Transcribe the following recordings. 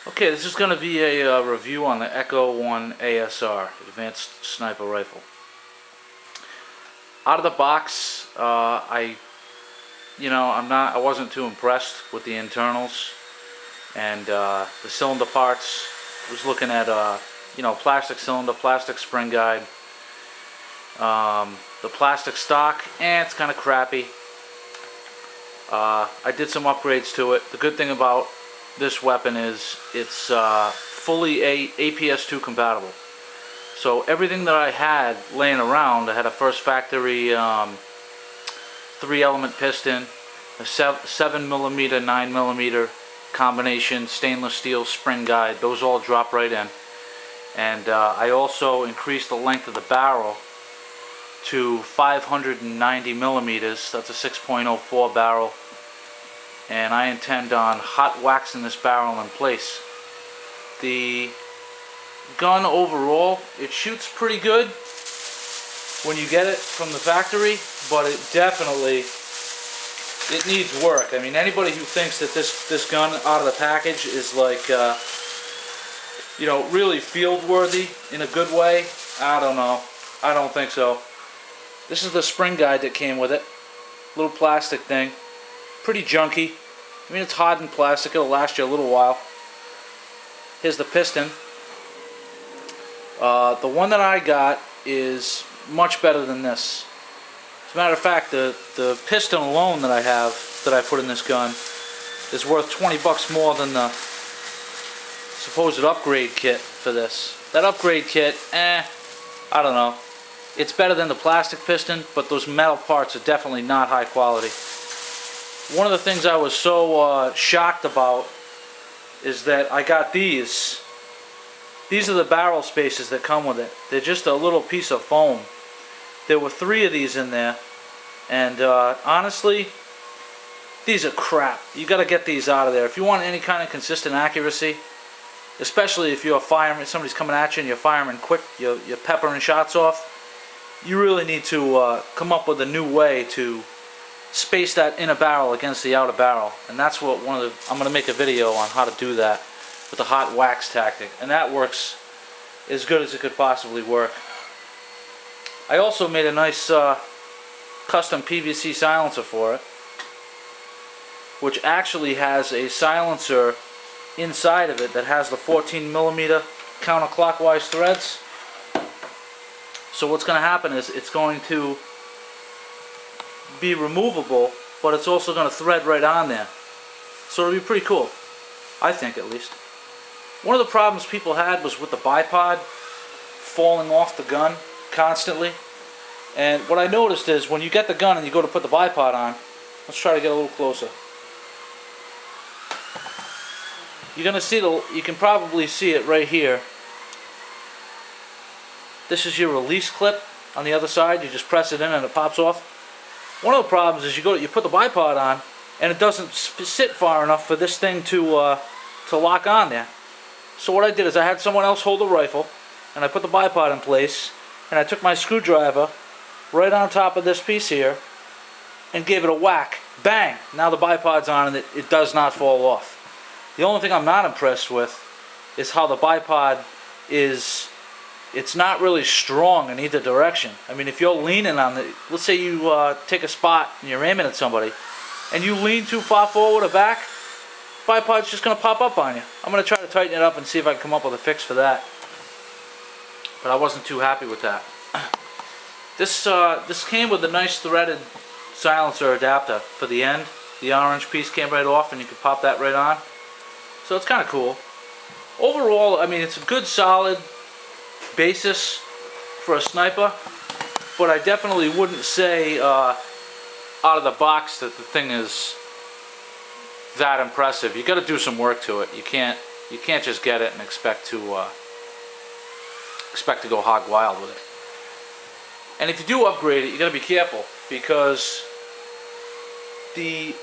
Okay, this is going to be a review on the Echo 1 ASR, Advanced Sniper Rifle. Out of the box, I wasn't too impressed with the internals and the cylinder parts. I was looking at, plastic cylinder, plastic spring guide. The plastic stock, it's kind of crappy. I did some upgrades to it. The good thing about this weapon is it's fully APS-2 compatible. So everything that I had laying around, I had a first factory 3-element piston, a 7mm, 9mm combination stainless steel spring guide. Those all drop right in. And I also increased the length of the barrel to 590 millimeters. That's a 6.04 barrel. And I intend on hot waxing this barrel in place. The gun overall, it shoots pretty good when you get it from the factory, but it needs work. I mean, anybody who thinks that this gun out of the package is like really field worthy in a good way, I don't know. I don't think so. This is the spring guide that came with it. Little plastic thing. Pretty junky. I mean, it's hardened plastic. It'll last you a little while. Here's the piston. The one that I got is much better than this. As a matter of fact, the piston alone that I have, that I put in this gun, is worth 20 bucks more than the supposed upgrade kit for this. That upgrade kit, I don't know. It's better than the plastic piston, but those metal parts are definitely not high quality. One of the things I was so shocked about is that I got these. These are the barrel spaces that come with it. They're just a little piece of foam. There were 3 of these in there, and honestly, these are crap. You got to get these out of there. If you want any kind of consistent accuracy, especially if you're a fireman, somebody's coming at you and you're firing quick, you're peppering shots off, you really need to come up with a new way to space that inner barrel against the outer barrel. And that's what I'm going to make a video on how to do that with the hot wax tactic. And that works as good as it could possibly work. I also made a nice custom PVC silencer for it, which actually has a silencer inside of it that has the 14mm counterclockwise threads. So what's going to happen is it's going to be removable, but it's also going to thread right on there. So it'll be pretty cool, I think, at least. One of the problems people had was with the bipod falling off the gun constantly. And what I noticed is when you get the gun and you go to put the bipod on, let's try to get a little closer. You're going to see you can probably see it right here. This is your release clip on the other side. You just press it in and it pops off. One of the problems is you put the bipod on and it doesn't sit far enough for this thing to lock on there. So what I did is I had someone else hold the rifle and I put the bipod in place and I took my screwdriver right on top of this piece here and gave it a whack. Bang! Now the bipod's on and it does not fall off. The only thing I'm not impressed with is how the bipod is. It's not really strong in either direction. I mean, if you're leaning on the, let's say you take a spot and you're aiming at somebody, and you lean too far forward or back, bipod's just going to pop up on you. I'm going to try to tighten it up and see if I can come up with a fix for that. But I wasn't too happy with that. This came with a nice threaded silencer adapter for the end. The orange piece came right off, and you could pop that right on. So it's kind of cool. Overall, I mean, it's a good, solid basis for a sniper, but I definitely wouldn't say out of the box that the thing is that impressive. You got to do some work to it. You can't just get it and expect to go hog wild with it. And if you do upgrade it, you got to be careful, because the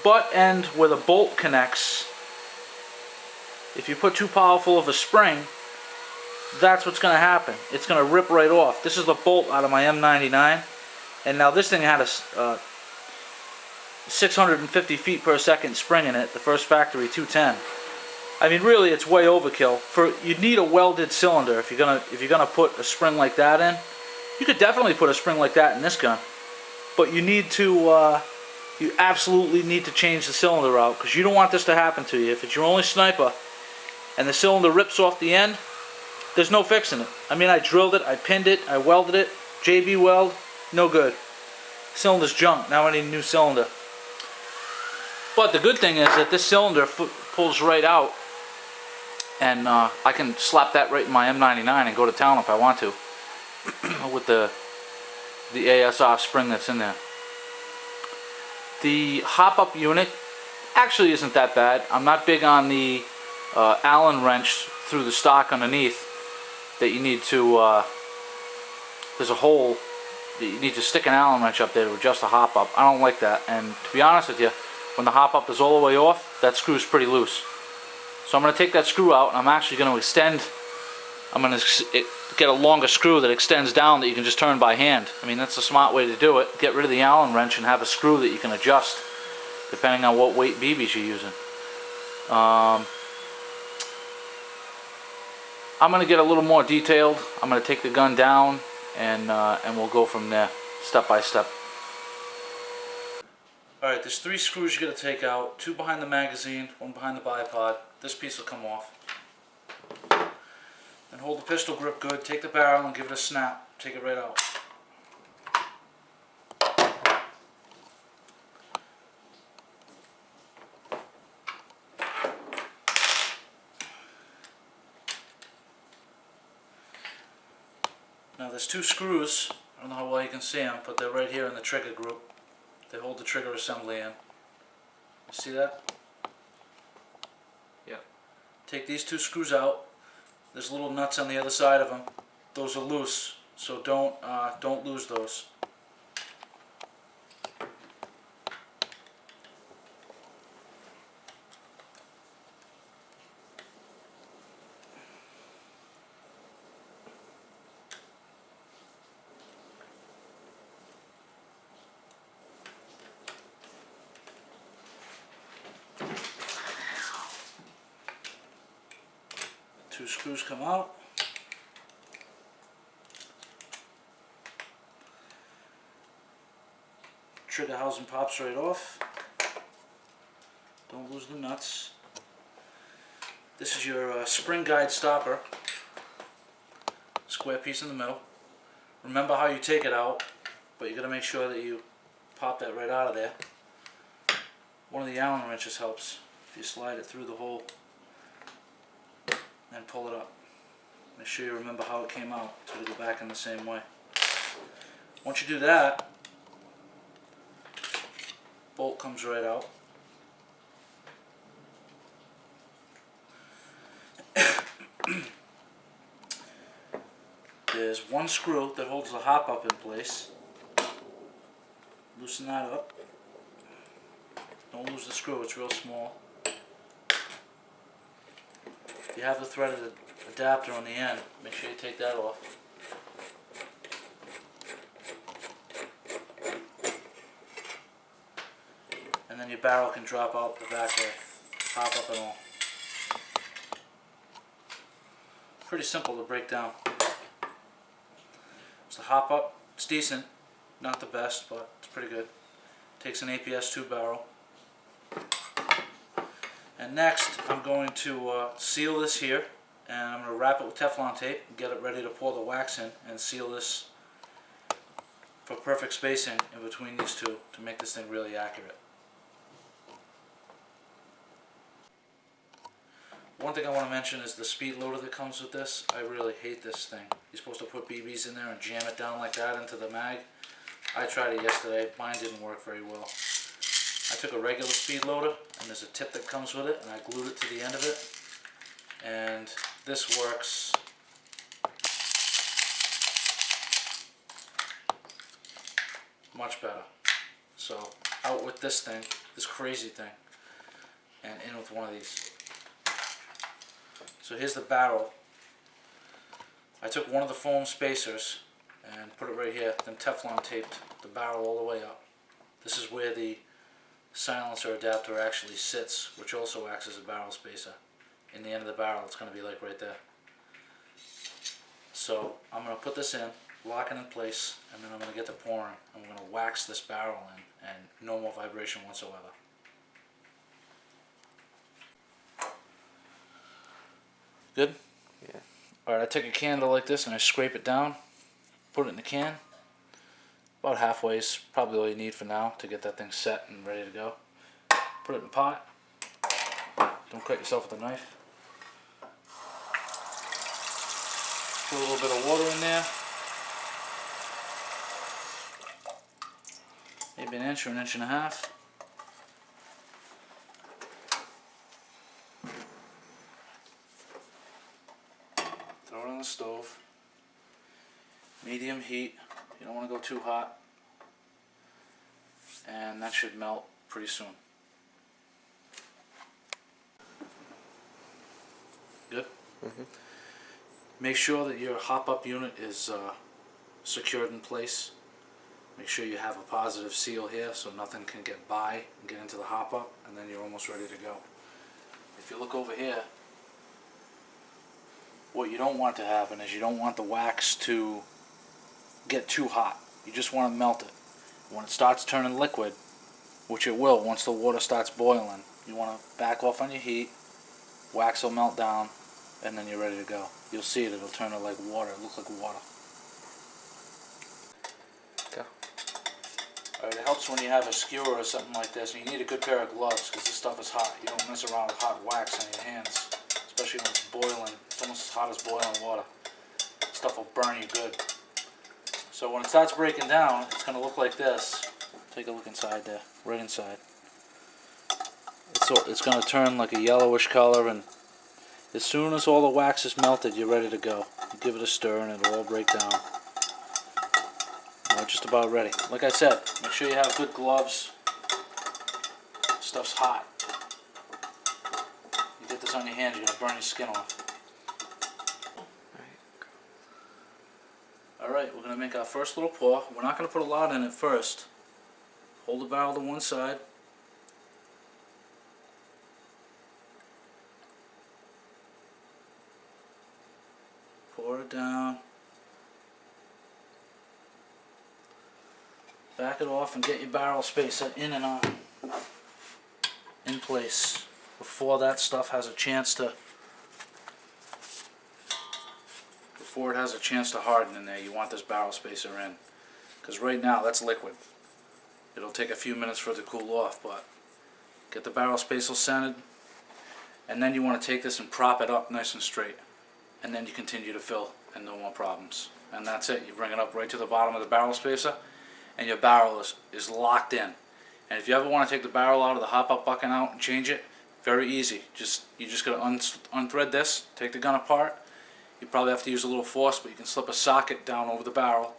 butt end where the bolt connects, if you put too powerful of a spring, that's what's going to happen. It's going to rip right off. This is the bolt out of my M99, and now this thing had a 650 feet per second spring in it, the first factory 210. I mean, really, it's way overkill. You need a welded cylinder if you're gonna put a spring like that in. You could definitely put a spring like that in this gun, but you absolutely need to change the cylinder out because you don't want this to happen to you. If it's your only sniper and the cylinder rips off the end, there's no fixing it. I mean, I drilled it, I pinned it, I welded it, JB weld, no good. Cylinder's junk. Now I need a new cylinder. But the good thing is that this cylinder pulls right out, and I can slap that right in my M99 and go to town if I want to with the ASR spring that's in there. The hop-up unit actually isn't that bad. I'm not big on the Allen wrench through the stock underneath that you need to, there's a hole that you need to stick an Allen wrench up there to adjust the hop-up. I don't like that, and to be honest with you, when the hop-up is all the way off, that screw's pretty loose. So I'm going to take that screw out, and I'm actually going to extend, I'm going to get a longer screw that extends down that you can just turn by hand. I mean, that's a smart way to do it. Get rid of the Allen wrench and have a screw that you can adjust depending on what weight BBs you're using. I'm going to get a little more detailed. I'm going to take the gun down and we'll go from there, step by step. Alright, there's 3 screws you got to take out. 2 behind the magazine, 1 behind the bipod. This piece will come off. Then hold the pistol grip good, take the barrel and give it a snap. Take it right out. Now there's 2 screws, I don't know how well you can see them, but they're right here in the trigger group. They hold the trigger assembly in. You see that? Yeah. Take these 2 screws out. There's little nuts on the other side of them. Those are loose, so don't lose those. Two screws come out. Trigger housing pops right off. Don't lose the nuts. This is your spring guide stopper. Square piece in the middle. Remember how you take it out, but you got to make sure that you pop that right out of there. One of the Allen wrenches helps. If you slide it through the hole and pull it up. Make sure you remember how it came out so it'll go back in the same way. Once you do that, bolt comes right out. There's 1 screw that holds the hop up in place. Loosen that up. Don't lose the screw, it's real small. You have the threaded adapter on the end. Make sure you take that off. And then your barrel can drop out the back way, hop up and all. Pretty simple to break down. So the hop up, it's decent, not the best, but it's pretty good. Takes an APS 2 barrel. And next, I'm going to seal this here, and I'm going to wrap it with Teflon tape and get it ready to pour the wax in and seal this for perfect spacing in between these 2 to make this thing really accurate. One thing I want to mention is the Speedloader that comes with this. I really hate this thing. You're supposed to put BBs in there and jam it down like that into the mag. I tried it yesterday. Mine didn't work very well. I took a regular Speedloader, and there's a tip that comes with it, and I glued it to the end of it, and this works much better. So out with this thing, this crazy thing, and in with one of these. So here's the barrel. I took one of the foam spacers and put it right here, then Teflon taped the barrel all the way up. This is where the silencer adapter actually sits, which also acts as a barrel spacer. in the end of the barrel. It's going to be like right there. So I'm going to put this in, lock it in place, and then I'm going to get to pouring. I'm going to wax this barrel in, and no more vibration whatsoever. Good? Yeah. Alright, I take a candle like this and I scrape it down, put it in the can. About halfway is probably all you need for now to get that thing set and ready to go. Put it in the pot. Don't cut yourself with a knife. Put a little bit of water in there. Maybe an inch or an inch and a half. Throw it on the stove. Medium heat. You don't want to go too hot. And that should melt pretty soon. Good? Mm-hmm. Make sure that your hop-up unit is secured in place. Make sure you have a positive seal here so nothing can get by and get into the hop-up, and then you're almost ready to go. If you look over here, what you don't want to happen is you don't want the wax to get too hot. You just want to melt it. When it starts turning liquid, which it will once the water starts boiling, you want to back off on your heat, wax will melt down, and then you're ready to go. You'll see it, it'll turn it like water, it'll look like water. Go. Alright, it helps when you have a skewer or something like this, and you need a good pair of gloves because this stuff is hot. You don't mess around with hot wax on your hands, especially when it's boiling. It's almost as hot as boiling water. Stuff will burn you good. So when it starts breaking down, it's going to look like this. Take a look inside there, right inside. It's going to turn like a yellowish color, and as soon as all the wax is melted, you're ready to go. You give it a stir and it'll all break down. We're just about ready. Like I said, make sure you have good gloves. Stuff's hot. You get this on your hands, you're going to burn your skin off. Alright, we're going to make our first little pour. We're not going to put a lot in it first. Hold the barrel to one side. Pour it down. Back it off and get your barrel spacer in and on. In place. Before that stuff has a chance to... Before it has a chance to harden in there, you want this barrel spacer in. Because right now, that's liquid. It'll take a few minutes for it to cool off, but get the barrel spacer centered, and then you want to take this and prop it up nice and straight. And then you continue to fill, and no more problems. And that's it. You bring it up right to the bottom of the barrel spacer, and your barrel is locked in. And if you ever want to take the barrel out of the hop-up bucket out and change it, very easy. You just got to unthread this, take the gun apart. You probably have to use a little force, but you can slip a socket down over the barrel,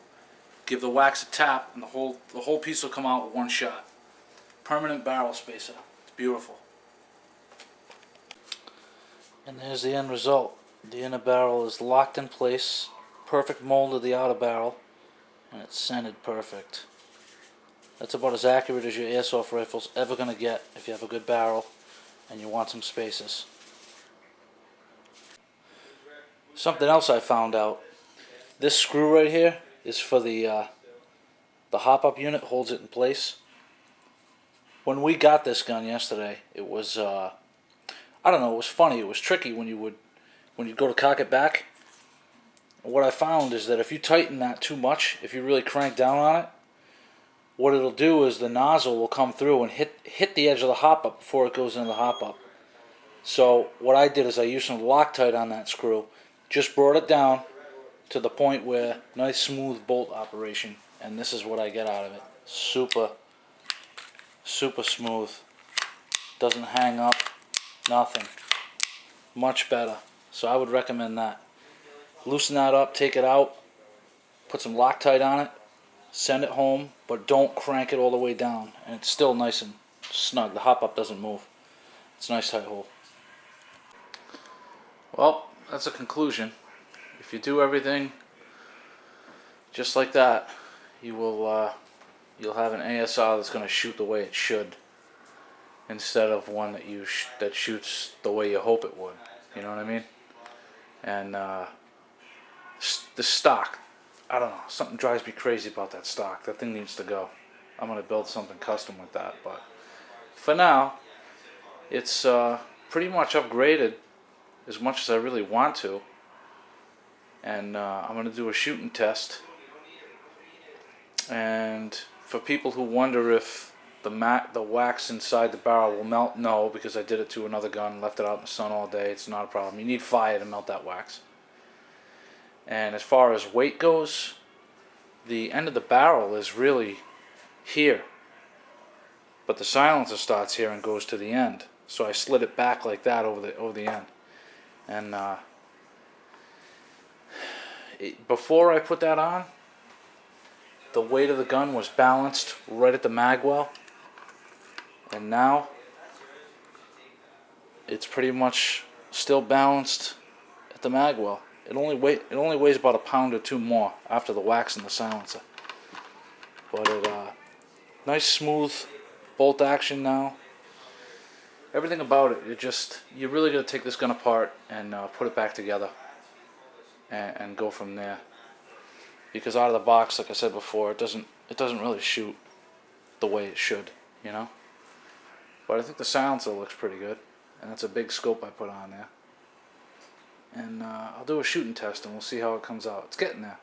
give the wax a tap, and the whole piece will come out with one shot. Permanent barrel spacer. It's beautiful. And there's the end result. The inner barrel is locked in place, perfect mold of the outer barrel, and it's centered perfect. That's about as accurate as your airsoft rifle's ever going to get if you have a good barrel and you want some spacers. Something else I found out. This screw right here is for the hop-up unit, holds it in place. When we got this gun yesterday, it was I don't know, it was funny, it was tricky when you'd go to cock it back. What I found is that if you tighten that too much, if you really crank down on it, what it'll do is the nozzle will come through and hit the edge of the hop-up before it goes into the hop-up. So what I did is I used some Loctite on that screw, just brought it down to the point where nice smooth bolt operation, and this is what I get out of it. Super smooth. Doesn't hang up, nothing. Much better. So I would recommend that. Loosen that up, take it out, put some Loctite on it, send it home, but don't crank it all the way down, and it's still nice and snug. The hop-up doesn't move. It's a nice tight hole. Well, that's a conclusion. If you do everything just like that, you'll have an ASR that's going to shoot the way it should, instead of one that shoots the way you hope it would. You know what I mean? And the stock, I don't know, something drives me crazy about that stock. That thing needs to go. I'm gonna build something custom with that, but for now, it's pretty much upgraded as much as I really want to. And I'm gonna do a shooting test. And for people who wonder if the wax inside the barrel will melt, no, because I did it to another gun, left it out in the sun all day. It's not a problem. You need fire to melt that wax. And as far as weight goes, the end of the barrel is really here, but the silencer starts here and goes to the end. So I slid it back like that over the end. And before I put that on, the weight of the gun was balanced right at the mag well, and now it's pretty much still balanced at the mag well. It only weighs about a pound or two more after the wax in the silencer. But nice smooth bolt action now. Everything about it, you really got to take this gun apart and put it back together and go from there. Because out of the box, like I said before, it doesn't really shoot the way it should, you know. But I think the silencer looks pretty good, and that's a big scope I put on there. And I'll do a shooting test and we'll see how it comes out. It's getting there.